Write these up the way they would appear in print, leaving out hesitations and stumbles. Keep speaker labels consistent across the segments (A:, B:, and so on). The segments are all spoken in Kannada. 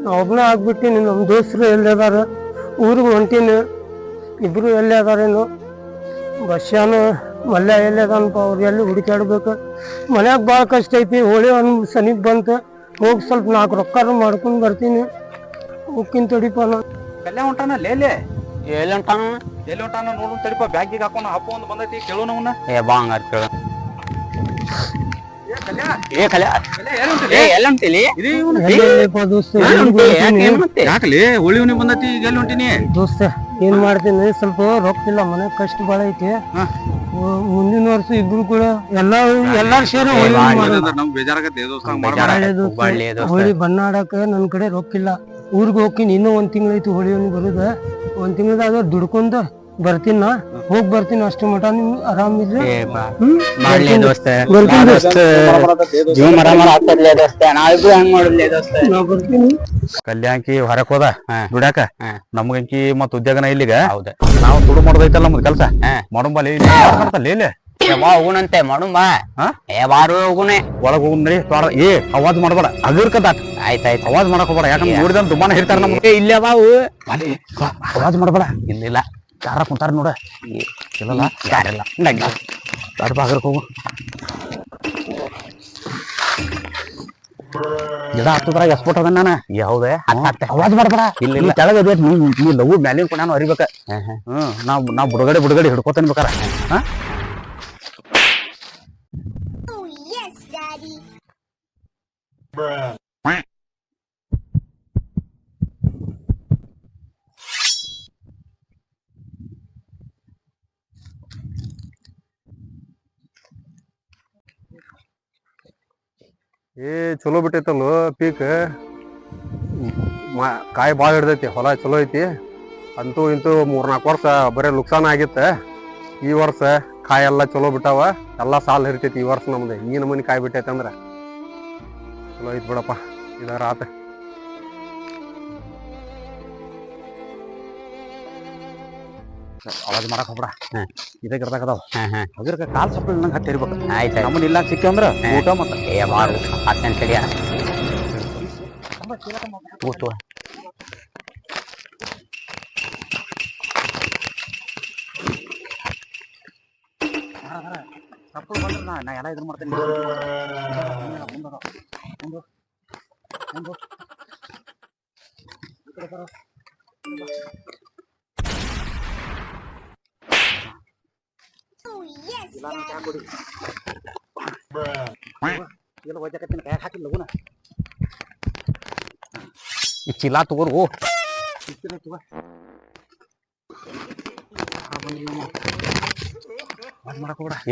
A: ನಾ ಒಬ್ಬನೇ ಆಗ್ಬಿಟ್ಟಿನಿ. ನಮ್ಮ ದೋಸ್ತರು ಎಲ್ಲಿ ಅದಾರ, ಊರಿಗೆ ಹೊಂಟೀನಿ. ಇಬ್ರು ಎಲ್ಲಿ ಅದಾರೇನು, ಬಸ್ಯಾನು ಮಲ್ಯ ಎಲ್ಲಿ ಅದಾನಪ್ಪ, ಅವ್ರು ಎಲ್ಲಿ ಹುಡುಕಾಡ್ಬೇಕು. ಮನ್ಯಾಗ ಭಾಳ ಕಷ್ಟ ಐತಿ. ಹೋಳಿ ಒಂದು ಸನಿಪ್ ಬಂತು, ಹೋಗಿ ಸ್ವಲ್ಪ 4 ರೊಕ್ಕ ಮಾಡ್ಕೊಂಡು ಬರ್ತೀನಿ. ಹೋಗ್ತೀನಿ ತಡಿಪ.
B: ಕಲ್ಯಾಣ ಹೊಂಟಾನ ಲೇಲೆ
C: ಎಲ್ಲಿ ಹೊಂಟಾನ?
B: ಎಲ್ಲಿ ಹೊಂಟಾನ ನೋಡು ತಡಿಪ. ಬ್ಯಾಗಿಗೆ ಹಾಕೊಂಡು ಹಬ್ಬ ಒಂದು ಬಂದೈತಿ, ಕೇಳು ಅವನ್ನ.
C: ಏ ಬಾ ಹಂಗಾರ ಕೇಳ.
B: ಏ ಕಲ್ಯಾಣ
C: ಎಲ್ಲಿ ಹೊಂಟಿಲಿ?
B: ಯಾಕಲಿ ಹೋಳಿ ಹುಣ್ಣಿ ಬಂದೈತಿ, ಈಗ ಎಲ್ಲಿ ಹೊಂಟಿನಿ?
A: ದೋಸ್ತ ಏನ್ ಮಾಡ್ತೀನಿ, ಸ್ವಲ್ಪ ರೊಕ್ಕ ಇಲ್ಲ, ಮನೆ ಕಷ್ಟ ಭಾಳ ಐತಿ. ಮುಂದಿನ ವರ್ಷ ಇಬ್ರು ಕೂಡ ಎಲ್ಲಾರು ಸೇರಿ
B: ನಮ್ಗೆ ಬೇಜಾರಾಗತ್ತೆ
A: ಹೋಳಿ ಬಣ್ಣ ಆಡಾಕ ನನ್ ಕಡೆ ರೊಕ್ಕ ಇಲ್ಲ. ಊರಿಗೆ ಹೋಗ್ತೀನಿ, ಇನ್ನೂ 1 ತಿಂಗಳು ಐತಿ ಹೋಳಿ ಬರುದ. 1 ತಿಂಗಳದಾಗ ದುಡ್ಕೊಂಡ ಬರ್ತೀನಿ. ನಾ ಹೋಗಿ ಬರ್ತೀನಿ. ಅಷ್ಟು ಮಟ ನಿಮ್ ಆರಾಮಿದ್ರೆ
B: ಕಲ್ಯಾಣಕಿ ಹೊರಕ್ ಹೋದ ದುಡ್ಯಾಕ, ನಮ್ಗಂಕಿ ಮತ್ ಉದ್ಯೋಗನ ಇಲ್ಲಿಗ. ಹೌದ, ನಾವು ತುಡು ಮಾಡೋದೈತಲ್ಲ ನಮ್ದು ಕೆಲ್ಸ. ಮಾಡುಂಬಲ್ಲಿ ಇಲ್ಲಿ
C: ಹೋಗುಣಂತೆ ಮಾಡುಂಬಾ. ಬಾರು ಹೋಗುನೆ,
B: ಒಳಗ್ ಹೋಗ್ರಿ. ಏ ಅವಾಜ್ ಮಾಡ್ಬೇಡ, ಅದಿರ್ಕದ.
C: ಆಯ್ತಾಯ್ತು,
B: ಅವಾಜ್ ಮಾಡಕ್ ಹೋಗ್ಬೇಡ, ಯಾಕಂದ್ರೆ ನೋಡಿದ ತುಂಬಾನೇ ಹೇಳ್ತಾರ ನಮ್ಗೆ.
C: ಇಲ್ಲೇ ಬಾವು,
B: ಅವಾಜ್ ಮಾಡ್ಬೇಡ.
C: ಇಲ್ಲ
B: ಯಾರ ಕುಂತಾರ ನೋಡ. ಇಲ್ಲಲ್ಲ
C: ಯಾರಿಲ್ಲ,
B: ಬಾಗರ್ಕ್ ಹೋಗು. ಗಿಡ ಹತ್ತದ್ರಾಗ ಎಸ್ಪೋಟ್ ಅದ ನಾನು.
C: ಯಾವ್ದೇ
B: ಅವಾಜ್ ಮಾಡ್ಬೇಡ.
C: ಇಲ್ಲ
B: ಕೆಳಗದ ನೀ ಲಘು ಮ್ಯಾಲಿನ ಕೊಡ್ಯಾನು ಅರಿಬೇಕ. ನಾವ್ ಬುಡಗಡೆ ಹಿಡ್ಕೋತೇನೆ ಬೇಕಾರ. ಚಲೋ ಬಿಟ್ಟೈತಲ್ಲ ಪೀಕ್. ಕಾಯಿ ಭಾಳ ಹಿಡ್ದೈತಿ, ಹೊಲ ಚಲೋ ಐತಿ. ಅಂತೂ ಇಂತೂ 3-4 ವರ್ಷ ಬರೀ ನುಕ್ಸಾನ ಆಗಿತ್ತ. ಈ ವರ್ಷ ಕಾಯಿ ಎಲ್ಲ ಚಲೋ ಬಿಟ್ಟಾವ, ಎಲ್ಲ ಸಾಲ ಹಿರ್ತೈತಿ ಈ ವರ್ಷ ನಮ್ದು. ಈ ನಮೂನಿ ಕಾಯಿ ಬಿಟ್ಟೈತೆ ಅಂದ್ರ ಚಲೋ ಐತಿ ಬಿಡಪ್ಪ. ಇದಾರ ಆತ. ಅವಾಜ್ ಮಾಡಕ್ ಹೋಗ್ಬೇಡ. ಇದೇ ಗಿಡದಾಗದಾವ, ಅದ್ರಕ ಕಾಲ್ ಸಪ್ಪ ನಂಗೆ ಹತ್ತಿ ಇರ್ಬೇಕು.
C: ಆಯ್ತು,
B: ನಮ್ಮನ್ನ ಇಲ್ಲ ಸಿಕ್ಕಂದ್ರ ಊಟ ಮತ್ತ
C: ಬಾರು ಹತ್ತನೇ ಸರಿಯ ಊಟ.
B: ಸಪ್ಪಳು ಬಂದ್ರೆ ನಾ ಎಲ್ಲ ಇದ್ರ ಮಾಡ್ತೇನೆ.
C: ಈ ಚೀಲ ತಗೋರು.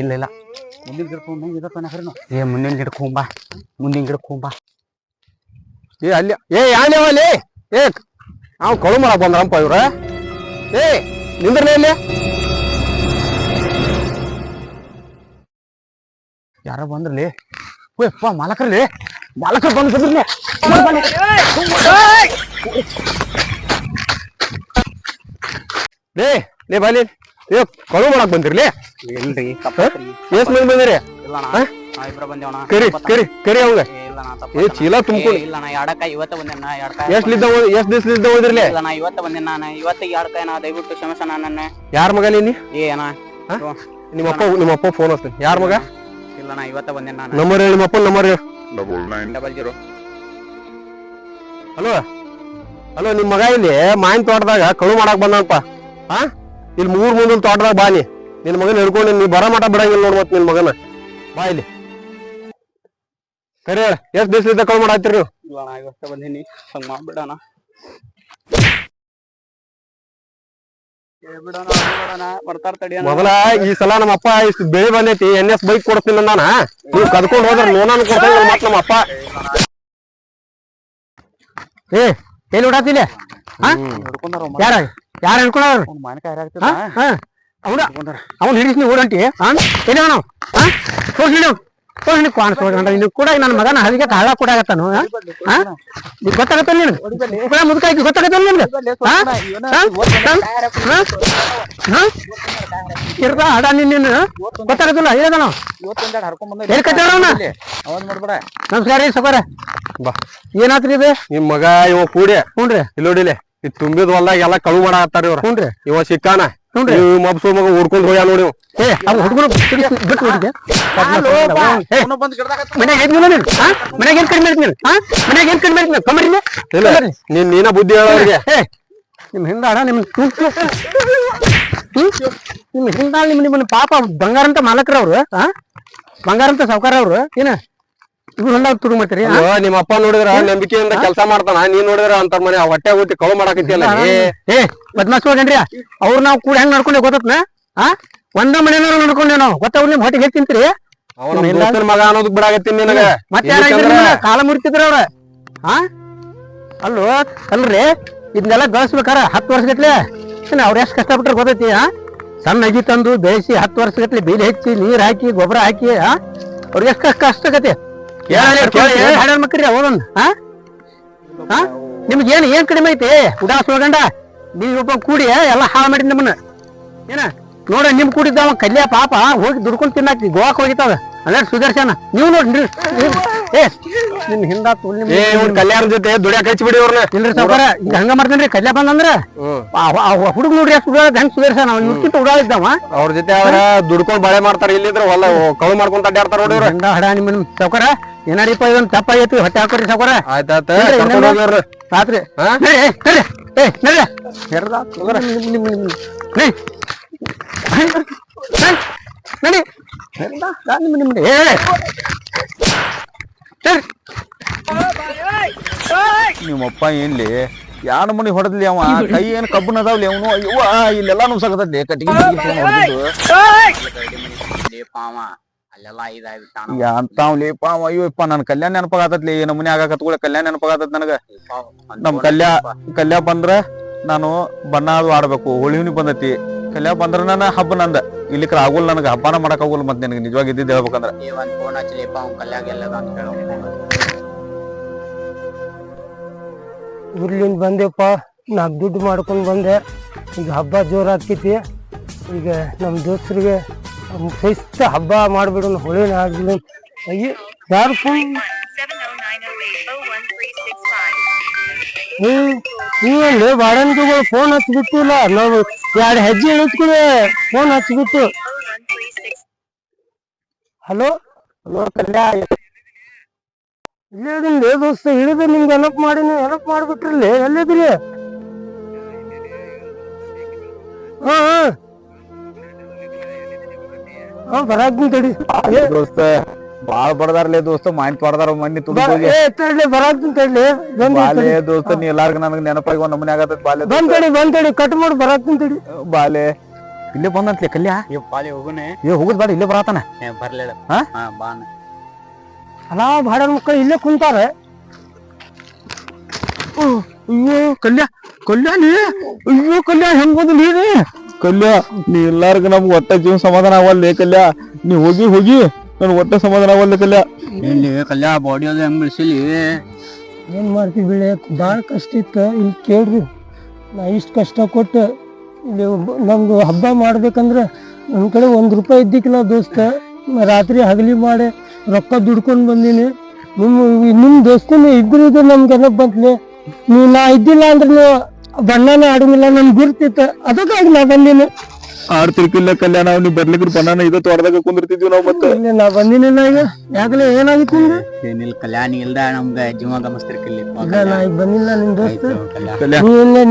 C: ಇಲ್ಲ ಇಲ್ಲ,
B: ಮುಂದಿನ ಗಿಡಕ್ಕೆ
C: ಏ ಮುಂದಿನ ಗಿಡಕ್ಕೆ ಹೋಗ್ಬಾ, ಮುಂದಿನ ಗಿಡಕ್ಕೆ ಹೋಗ್ಬಾ.
B: ಏ ಅಲ್ಲಿ ಯಾವಲ್ಲಿ ಏ ನಾವು ಕಳು ಮಾಡಕ್ ಬಂದ್ರಪ್ಪ ಇವ್ರ. ಏ ನಿಂದ್ರಲೇ ಇಲ್ಲಿ. ಯಾರ ಬಂದ್ರಲಿ? ಓಯಪ್ಪ ಮಾಲಕರ್ಲಿ, ಮಾಲಕರು ಬಂದ್ರಲಿ. ಲೇ ಬಾಲಿ, ಏ ಕಳು ಮಾಡಕ್ ಬಂದಿರ್ಲಿ.
C: ಇಲ್ರಿ
B: ಎಷ್ಟ್ ಮಂದಿ ಬಂದಿರಿ? ಕರಿ ಕರಿ ಕರಿ ಅವಂಗ. ಏ ಚೀಲ ತುಂಬ್ಕೊಂಡು
C: ಇಲ್ಲ ನಾ ಎಡಕಾಯಿ ಇವತ್ತ ಬಂದೇನ.
B: ಎಷ್ಟ್ ದಿವಸಲಿದ್ದ ಹೋದ್ರಲಿ?
C: ಇಲ್ಲ ನಾ ಇವತ್ತ ಬಂದೇನ. ನಾನು ಇವತ್ತಿಗೆ ಎಡಕಾಯಿ ನಾ ದಯವಿಟ್ಟು ಕ್ಷಮಿಸಣ ನನ್ನ.
B: ಯಾರ ಮಗ ನೀನಿ?
C: ಏನ
B: ನಿಮ್ಮಪ್ಪ ಫೋನ್ ಹಚ್ತೀನಿ. ಯಾರ ಮಗ?
C: ಇಲ್ಲ ನಾ ಇವತ್ತ ಬಂದೇನ. ನಾನು
B: ನಂಬರ್ ಹೇಳಿ, ನಿಮ್ಮಪ್ಪ ನಂಬರ್ ಹೇಳಿ.
C: 9900.
B: ಹಲೋ ಹಲೋ, ನಿಮ್ ಮಗ ಇಲ್ಲಿ ಮಾವಿನ ತೋಟದಾಗ ಕಳು ಮಾಡಕ್ ಬಂದಪ್ಪ. ಇಲ್ಲಿ 3 ಮುಂದಿನ ತೋಟದಾಗ ಬಾನಿ. ನಿನ್ ಮಗನ ಹಿಡ್ಕೊಂಡು ನೀ ಬರ ಮಠ ಬಿಡಂಗಿಲ್ಲ ನೋಡ್. ಮತ್ ನಿನ್ ಮಗನ ಬಾ ಇಲ್ಲಿ. ಕರಿ ಹೇಳ, ಎಷ್ಟ್ ದಿವಸಲಿದ್ದ ಕಳು ಮಾಡಾಕ್ತಿರಿ ನೀವು?
C: ಇಲ್ಲ ನಾ ಇವತ್ತ ಬಂದೀನಿ, ಹಂಗ ಮಾಡ್ಬಿಡಣ.
B: ಮೊದಲ ಈ ಸಲ ನಮ್ಮ ಅಪ್ಪ ಇಷ್ಟು ಬೆಳಿ ಬಂದೈತಿ, NS ಬೈಕ್ ಕೊಡ್ತೀನಿ ಅಂದಾನ. ನೀವು ಕದ್ಕೊಂಡ್ ಹೋದ್ರ ನೋನಾನು ಕೊಡ್ತಾ ಮತ್ ನಮ್ಮ ಅಪ್ಪ. ಏ ಎಲ್ಲಿ ಹೊಡಾತಿಲ್ಲ? ಯಾರ ಯಾರ ಹಿಡ್ಕೊಂಡ್ರ? ಅವ್ನ ಹಿಡಿಸ್ ನೀವು ಓಡಂಟಿ. ಎಲ್ಲಿ ನಾವು ತೋರ್ಸಿ ನೀವು
A: ಕಾಣಿಸ್ಕೊಂಡ ನೀನು ಕೂಡ ನನ್ನ ಮಗನ ಹಲಿಗೆ ಹಳ ಕೊಡಾಗತ್ತಾನು ಗೊತ್ತಾಗತ್ತಲ್ಲ ನಿನ್ಗೆ ಮುದುಕಾಯ್ತು ಗೊತ್ತಾಗತ್ತಲ್ಲ ನಿನ್ಗೆ ಇರ್ದ ಹಡ ನಿನ್ನ ಗೊತ್ತಾಗತ್ತಲ್ಲ ಹೇಳದನ ನಮಸ್ಕಾರ ರೀ ಸೌಕರ
B: ಬಾ
A: ಏನಾತ್ರಿ ಇದು
B: ನಿಮ್ ಮಗ ಇವ ಕೂಡಿ
A: ಹ್ಞೂನ್ರಿ
B: ಇಲ್ಲೋಡಿಲೆ ಇದು ತುಂಬಿದ ಹೊಲ್ದಾಗ ಎಲ್ಲಾ ಕಳು ಮಾಡಾಕತ್ತಾರ ಇವ್ರ
A: ಹ್ಞೂನ್ರಿ
B: ಇವ ಸಿಕ್ಕಾನ
A: ಹ್ಞೂನ್ರಿ
B: ಮಬ್ಸು ಮಗ ಹುಡ್ಕೊಂಡ್ ಹೋಗ್ಯ ನೋಡಿ
A: ಏ ಅವ್ ಹುಡುಗರು ಬಿಟ್ಟು ಹೋಗಿದ್ದೆ ಮನ್ಯಾಗ ಏನ್ ನೀನು ಮನ್ಯಾಗ ಏನ್ ಕಡಿಮೆ ಮಾಡ್ತೀನಿ ಮನ್ಯಾಗ ಏನ್ ಕಡಿಮೆ ಮಾಡ್ತೀನಿ ಕಮ್ಮರಿ
B: ಇಲ್ಲ ನೀನ ಬುದ್ಧಿ ಹೇಳೋರಿಗೆ
A: ನಿಮ್ ಹಿಂದಾಡ ನಿಮ್ ನಿಮ್ ಹಿಂದಾಳ ನಿಮ್ಮನ್ನ ಪಾಪ ಬಂಗಾರ ಅಂತ ಮಾಲಕರವ್ರು ಬಂಗಾರ ಅಂತ ಸಾವ್ಕಾರ ಅವ್ರು ಏನ ಇವ್ರು ಹೊಂದಾಗ ತುಡು ಮಾಡ್ತೀರಿ
B: ನಿಮ್ಮ ಅಪ್ಪ ನೋಡಿದ್ರ ನಂಬಿಕೆಯಿಂದ ಕೆಲಸ ಮಾಡ್ತಾನ ನೀನ್ ನೋಡಿದ್ರ ಅಂತ ಮನೆ ಹೊಟ್ಟೆ ಊಟಿ ಕಳು ಮಾಡಾಕತ್ತಿಯಲ್ಲ
A: ಏ ಬದ್ಮಾಸ್ ಹೋಗೇನ್ರಿ ಅವ್ರು ನಾವು ಕೂಡ ಹೆಂಗ್ ನಡ್ಕೊಂಡೆ ಗೊತ್ತತ್ನ ಒಂದ ಮನೆಯವ್ರು ನಡ್ಕೊಂಡೆ ನಾವು ಗೊತ್ತವ್ರ ನಿಮ್ ಹೊಟ್ಟೆಗೆ ಹೆಚ್ಚು ತಿಂತೀರಿ
B: ಅವನ ಮಗ ಅನ್ನೋದಕ್ ಬಿಡಾಕತ್ತೀನಿ ನಿನಗ
A: ಮತ್ತೆ ಕಾಲ ಮುರಿತಿದ್ರ ಅವ್ರ ಅಲ್ಲೋ ಅಲ್ರಿ ಇದನ್ನೆಲ್ಲ ಗಳಿಸ್ಬೇಕಾರ 10 ವರ್ಷ ಗಟ್ಲೆ ಅವ್ರ ಎಷ್ಟು ಕಷ್ಟಪಟ್ರೆ ಗೊತ್ತೈತಿ ಸಣ್ಣ ಅಗಿ ತಂದು ಬೇಯಿಸಿ 10 ವರ್ಷ ಗಟ್ಲೆ ಬೇಲಿ ಹೆಚ್ಚಿ ನೀರ್ ಹಾಕಿ ಗೊಬ್ಬರ ಹಾಕಿ ಅವ್ರಿಗೆ ಎಷ್ಟು ಕಷ್ಟ ಆಗತ್ತೆ ಮಕ್ರಿ ಅವನ್ ನಿಮ್ಗೆ ಏನ್ ಕಡಿಮೆ ಐತಿ ಉಡಾಸ್ ಹೋಗಂಡ ನೀವ್ ಒಬ್ಬ ಕೂಡಿ ಎಲ್ಲಾ ಹಾಳು ಮಾಡಿ ನಮ್ಮನ್ನ ಏನ ನೋಡ ನಿಮ್ ಕೂಡಿದ್ದಾವ ಕಲ್ಯ ಪಾಪ ಹೋಗಿ ದುಡ್ಕೊಂಡ್ ತಿನ್ನಾಕಿ ಗೋವಾಕ್ ಹೋಗಿತ್ತಾವ ಅಲ್ಲ ಸುದರ್ಶನ ನೀವು ನೋಡ್ರಿ ಏ ನಿಮ್ ಹಿಂದ
B: ಕಲ್ಯಾಣ ಜೊತೆ ದುಡಿಯಾಕ ಹಚ್ಚಿ ಬಿಡಿ ಅವ್ರನ್ನ
A: ಇಲ್ರಿ ಸಾವ್ಕಾರ ಈಗ ಹಂಗ ಮಾಡ್ತೇನ್ರಿ ಕಲ್ಯ ಬಂದಂದ್ರ ಹುಡುಗ ನೋಡ್ರಿ ಎಷ್ಟು ಉಡಾಳ ಹೆಂಗ್ ಸುದರ್ಶನ ಅವ್ನ ನುಡ್ಕಿಂತ ಉಡಾಳಿದ್ದಾವ
B: ಅವ್ರ ಜೊತೆ ಅವ್ರ ದುಡ್ಕೊಂಡ್ ಬಾಳೆ ಮಾಡ್ತಾರ ಇಲ್ಲಿದ್ರ ಹೊಲ ಕಳು ಮಾಡ್ಕೊಂತ ಅಡ್ಡಾಡ್ತಾರ ನೋಡಿ
A: ಹಿಂದ ಹಡ ನಿಮ್ ಸಾವ್ಕಾರ ಏನಾರಿಪ್ಪ ಇದೊಂದ್ ತಪ್ಪ ಆಗೈತಿ ಹೊಟ್ಟೆ ಹಾಕೋರಿ ಸಾವ್ಕಾರ
B: ಆಯ್ತಾಯ್ತ
A: ರಾತ್ರಿ
D: ನಿಮ್ಮಪ್ಪ ಏನ್ಲಿ ಯಾನ ಮನಿ ಹೊಡೆದ್ಲಿ ಅವ ಕೈ ಏನ್ ಕಬ್ಬನ ಅದಾವ್ಲಿ ಅವನು ಇವ ಇಲ್ಲೆಲ್ಲಾ ನುಗ್ಸಕತ್ತೈತಿ ಕಟ್ಟಿಗೆ ಅಂತಾವ್ಲಿಪ್ಪ ಅಯ್ಯೋಪ್ಪ ನನ್ ಕಲ್ಯಾಣ ನೆನಪಾಗತ್ತಲಿ ನಮ್ಮ ಮನೆ ಆಗಾಕತ್ಗಳ ಕಲ್ಯಾಣ ನೆನಪಾಗತ್ತ ನನಗ ನಮ್ ಕಲ್ಯಾ ಬಂದ್ರ ನಾನು ಬಣ್ಣ ಅದು ಆಡ್ಬೇಕು ಹೋಳಿಹುನಿ ಬಂದೈತಿ ಕಲ್ಯಾ ಬಂದ್ರ ನನ್ನ ಹಬ್ಬ ನಂದ ಇಲ್ಲಿಕ್ರ ಆಗೋಲ್ ನನಗ ಹಬ್ಬನ ಮಾಡಕ್ ಆಗೋಲ್ ಮತ್ ನಿನಗೆ ನಿಜವಾಗಿ ಇದ್ದಿದ್ದು ಹೇಳ್ಬೇಕಂದ್ರ
A: ಊರ್ಲಿಂದ ಬಂದೆಪ್ಪ 4 ದುಡ್ಡು ಮಾಡ್ಕೊಂಡ್ ಬಂದೆ ಈಗ ಹಬ್ಬ ಜೋರ್ ಆಗ್ತೈತಿ ಈಗ ನಮ್ ದೋಸ್ತರಿಗೆ ಶಿಸ್ತ ಹಬ್ಬ ಮಾಡ್ಬಿಡು ಹೊಳಿನ ಆಗ್ಬಿಡು ಅಯ್ಯ ಯಾರು ಫೋನ್ ನೀವಲ್ಲಿ ಬಾಡಂತಿಗಳು ಫೋನ್ ಹಚ್ಬಿಟ್ಟಿಲ್ಲ ನಾವು 2 ಹೆಜ್ಜೆ ಇಳಿಸ್ಕೊಡಿ ಫೋನ್ ಹಚ್ಬಿಟ್ಟು ಹಲೋ ಹಲೋ ಕಲ್ಯಾ ಇಲ್ಲೇ ಅದೀನಿ ದೋಸ್ತ ಹಿಡಿದು ನಿಮ್ಗೆ ಹೆಲ್ಪ್ ಮಾಡಿನಿ ಹೆಲ್ಪ್ ಮಾಡ್ಬಿಟ್ರಲ್ಲಿ ಎಲ್ಲಿದ್ರಿ ಬರಾಕ್ನಿ ತಡಿ
D: ದೋಸ್ತ ಬಾಳ್ ಬಡದಾರ್ಲೆ ದೋಸ್ತ ಮಾಯಿನ್ ತೊಡದಾರ ಮಣ್ಣಿ
A: ತಡ್ಲಿ ಬರಾಕ್ತೀನಿ ತಡ್ಲಿ
D: ಬಾಲೆ ದೋಸ್ತ ನೀ ಎಲ್ಲಾರ್ಗ ನನಗ್ ನೆನಪಾಗಿ ಒಂದ್ ನಮನೆ ಆಗತ್ತ ಬಾಲೆ
A: ಬಂದ್ ತಡಿ ಕಟ್ ಮಾಡಿ ಬರಾಕ್ತೀನಿ ತಡಿ
D: ಬಾಲೆ ಇಲ್ಲೇ ಬಂದಂತ್ಲೆ ಕಲ್ಯಾ ಹೋಗುದ್ ಬಾಡ ಇಲ್ಲೇ ಬರತಾನ
C: ಬರ್ಲಿಲ್ಲ
A: ಅಲಾ ಬಾಡ ಮಕ್ಕಳು ಇಲ್ಲೇ ಕುಂತಾರ
D: ಅಯ್ಯೋ ಕಲ್ಯಾ ಅಯ್ಯೋ ಕಲ್ಯಾ ಹೆಂಗ್ ಬಂದು ನೀನು ಕಲ್ಯಾ ನೀ ಎಲ್ಲಾರ್ಗ ನಮ್ಗ್ ಒಟ್ಟ ಜೀವನ ಸಮಾಧಾನ ಆಗವಲ್ಲೆ ಕಲ್ಯಾ ನೀ ಹೋಗಿ ನನ್ ಒಟ್ಟ ಸಮಾಧಾನ ಆಗವಲ್ಲೆ ಕಲ್ಯಾ
C: ಇಲ್ಲಿ ಕಲ್ಯಾ ಬಾಡಿ ಅದು ಹೆಂಗ್ ಬಿಡಿಸಿಲಿ
A: ಏನ್ ಮಾಡ್ತೀವಿ ಬೆಳೆ ಭಾಳ ಕಷ್ಟ ಇತ್ತು ಇಲ್ಲಿ ಕೇಳ್ರಿ ನಾ ಇಷ್ಟು ಕಷ್ಟ ಕೊಟ್ಟು ಇಲ್ಲಿ ನಮ್ದು ಹಬ್ಬ ಮಾಡ್ಬೇಕಂದ್ರೆ ನನ್ನ ಕಡೆ 1 ರೂಪಾಯಿ ಇದ್ದಿಕ್ಕಿಲ್ಲ ದೋಸ್ತ ರಾತ್ರಿ ಹಗಲಿ ಮಾಡಿ ರೊಕ್ಕ ದುಡ್ಕೊಂಡು ಬಂದೀನಿ ನಿಮ್ಮ ದೋಸ್ತನ ಇಬ್ಬರು ನಮ್ಗೆ ನೆನಪು ಬಂತ್ಲಿ ನಾ ಇದ್ದಿಲ್ಲ ಅಂದ್ರೆ ನೀವು ಬಣ್ಣನೇ ಆಡಂಗಿಲ್ಲ ನಮ್ಗೆ ಗುರ್ತಿತ್ತು ಅದಕ್ಕಾಗಿ ನಾ ಬಂದೀನಿ
D: ಆಡ್ತಿರ್ಕಿಲ್ಲ ಕಲ್ಯಾಣ ನೀವು ಬರ್ಲಿಕ್ಕೆ ಬಣ್ಣನ ಇದು ತೋಟದಾಗ ಕುಂದಿರ್ತಿದ್ವಿ ನಾವು ಮತ್ತೆ
A: ನಾ ಬಂದಿನಿಲ್ಲ ಈಗ ಯಾಕಲೆ ಏನಾಗಿತ್ತು ನಿಮ್ಗೆ
C: ಏನಿಲ್ಲ ಕಲ್ಯಾಣ ಇಲ್ದ ನಮ್ಗೆ ಜೀವ ಗಮನಿಸ್ತಿರ್ಕಿಲ್ಲ
A: ನಾ ಈಗ ಬಂದಿಲ್ಲ ನಿಮ್ ದೋಸ್ತ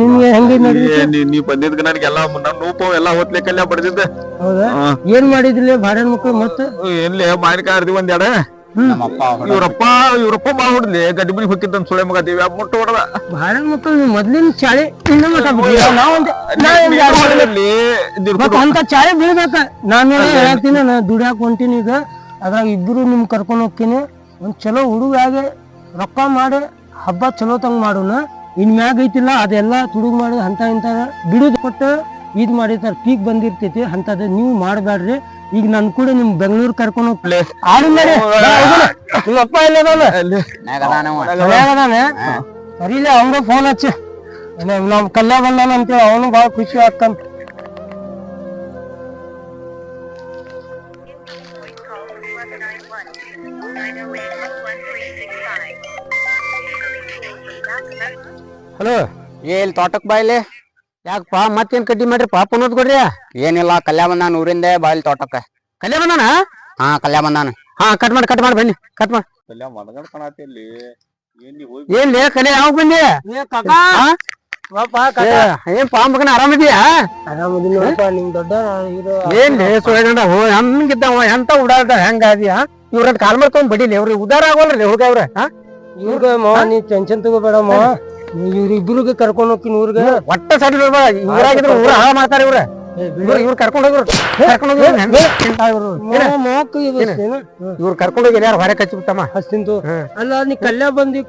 A: ನಿಮ್ಗೆ ಹೆಂಗೆ
D: ನೀ ಬಂದಿದ್ಕ ನನಗೆಲ್ಲ ನೋವು ಎಲ್ಲ ಹೊತ್ಲೆ ಕಲ್ಯಾಣ ಬಡ್ದಿದ್ದೆ
A: ಹೌದಾ ಏನ್ ಮಾಡಿದ್ರಿ ಬಾಡ್ಯಾನ ಮಕ್ಳು ಮತ್ತೆ
D: ಏನ್ಲೇ ಮಾವಿನಕಾಯಿ ಹರಿದಿ ಒಂದೆಡ ಇವ್ರಪ್ಪ ಬಾಳ ಹೊಡ್ಲಿ ಗಡ್ಡಿ ಮನಿಗೆ ಹೋಗಿದ್ದಂತ ಸುಳೆ ಮಗ ದೇವಿ ಮುಟ್ಟ ಹೊಡದ
A: ಬಾಡ್ಯಾನ ಮಕ್ಳು ನೀವು ಮೊದ್ಲಿನ ಚಾಳಿ ಅಂತ ಚಾಳಿ ಬೀಳ್ಬೇಕ ನಾನು ಹೇಳ್ತೀನಿ ನಾ ದುಡ್ಯಾಕ್ ಹೊಂಟೀನಿ ಈಗ ಅದ್ರಾಗ ಇಬ್ರು ನಿಮ್ ಕರ್ಕೊಂಡ್ ಹೋಗ್ತೀನಿ ಒಂದ್ ಚಲೋ ಹುಡುಗಾಗೆ ರೊಕ್ಕ ಮಾಡಿ ಹಬ್ಬ ಚಲೋ ತಂಗ್ ಮಾಡೋಣ ಇನ್ ಮ್ಯಾಗ ಐತಿಲ್ಲ ಅದೆಲ್ಲ ತುಡುಗ್ ಮಾಡೋದು ಅಂತ ಇಂತ ಬಿಡುದು ಕೊಟ್ಟು ಇದ್ ಮಾಡಿರ್ತಾರ ಪೀಕ್ ಬಂದಿರ್ತೈತಿ ಅಂತದ ನೀವು ಮಾಡಬೇಡ್ರಿ ಈಗ ನನ್ ಕೂಡ ನಿಮ್ ಬೆಂಗಳೂರು ಕರ್ಕೊಂಡು ಹೋಗ್ಲಿ ಆಡು ಮಾಡಿ ನಿಮ್ಮ ಅಪ್ಪ ಇಲ್ಲದಾನ ಸರಿಲ್ಲ ಅವಂಗ ಫೋನ್ ಹಚ್ಚಿ ನಮ್ ಕಲ್ಯ ಬಂದಾನ ಅಂತೇಳಿ ಅವನು ಬಾಳ ಖುಷಿ ಆಗ್ತಾನ.
C: ಹಲೋ ಇಲ್ಲಿ ತೋಟಕ್ ಬಾಯ್ಲಿ ಯಾಕಪ್ಪ ಮತ್ತೇನ್ ಕಡ್ಡಿ ಮಾಡ್ರಿ ಪಾಪ ಅನ್ನೋದ್ ಕೊಡ್ರಿ. ಏನಿಲ್ಲ ಕಲ್ಯ ಬಂದಾನ ಊರಿಂದ ಬಾಯ್ಲಿ ತೋಟಕ್ಕ. ಕಲ್ಯ ಬಂದಾನ? ಹಾ ಕಲ್ಯ ಬಂದಾನ. ಹಾ ಕಟ್ ಮಾಡಿ ಬನ್ನಿ ಕಟ್ ಮಾಡಿ. ಏನ್ ಕಲೆ ಯಾವಾಗ ಬಂದಿ? ಏನ್ ಪಾಂಬಕನ ಆರಾಮಿದ್ಯಾ?
A: ಆರಾಮದಿ ನೋಡಪ್ಪ ನಿಮ್ ದೊಡ್ಡ
C: ಏನ್ ಸುಳ್ಳ ಹಂಗಿದ್ದಾವ ಎಂತ ಉಡಾಡ ಹೆಂಗಾದ್ಯಾ? ಇವ್ರ ಕಾಲ್ ಮಾಡ್ಕೊಂಡ್ ಬಡಿಲಿ ಅವ್ರಿಗೆ ಉದಾರ ಆಗೋಲ್ರಿ ಹುಡುಗ ಅವ್ರ.
A: ಇವ್ರಗ ಮಾವ ನೀ ಟೆನ್ಷನ್ ತಗೋಬೇಡ ಮಾವ, ಇವ್ರಿಬ್ರಿಗೆ ಕರ್ಕೊಂಡ್ ಹೋಗ್ತೀನಿ ಊರ್ಗ.
C: ಒಟ್ಟ ಸರಿ ಊರಾಗಿದ್ರು ಊರ ಹಾಳ ಮಾಡ್ತಾರ ಇವ್ರ. ಇವ್ರು ಕರ್ಕೊಂಡ್ ಹೋಗ್ರು ಇವ್ರು ಕರ್ಕೊಂಡ್ ಹೋಗಿ ಯಾರು ಹೊರ ಕಚ್ಚಿ ಬಿಟ್ಟಮ್ಮ
A: ಹಸ್ತಿಂತು. ಅಲ್ಲ ನೀ ಕಲ್ಯ ಬಂದಿ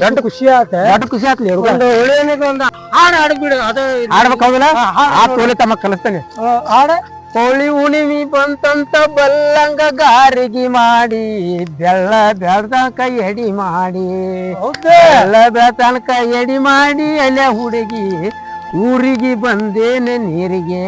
C: ದೊಡ್ಡ
A: ಖುಷಿ ಆತ.
C: ದೊಡ್ಡ ಖುಷಿ ಆತ್ಲಿ
A: ಒಂದು ಹಾಡು ಆಡ್ಬಿಡು. ಅದು
C: ಆಡ್ಬೇಕಾಗಿಲ್ಲ ಆ ತೋಲೆ ತಮ್ಮ ಕಲಿಸ್ತಾನೆ.
A: ಹಾಡ
C: ಹೋಳಿ ಹುಣಿಮಿ ಬಂತಂತ ಬಲ್ಲಂಗ ಗಾರಿಗಿ ಮಾಡಿ ಬೆಳ್ಳ ಬೆಳ್ದಕ ಎಡಿ ಮಾಡಿ ಬೆಳ್ಳ ಬೆಳ್ತನಕ ಎಡಿ ಮಾಡಿ ಅಲ್ಲೇ ಹುಡುಗಿ ಊರಿಗೆ ಬಂದೇನೆ ನೀರಿಗೆ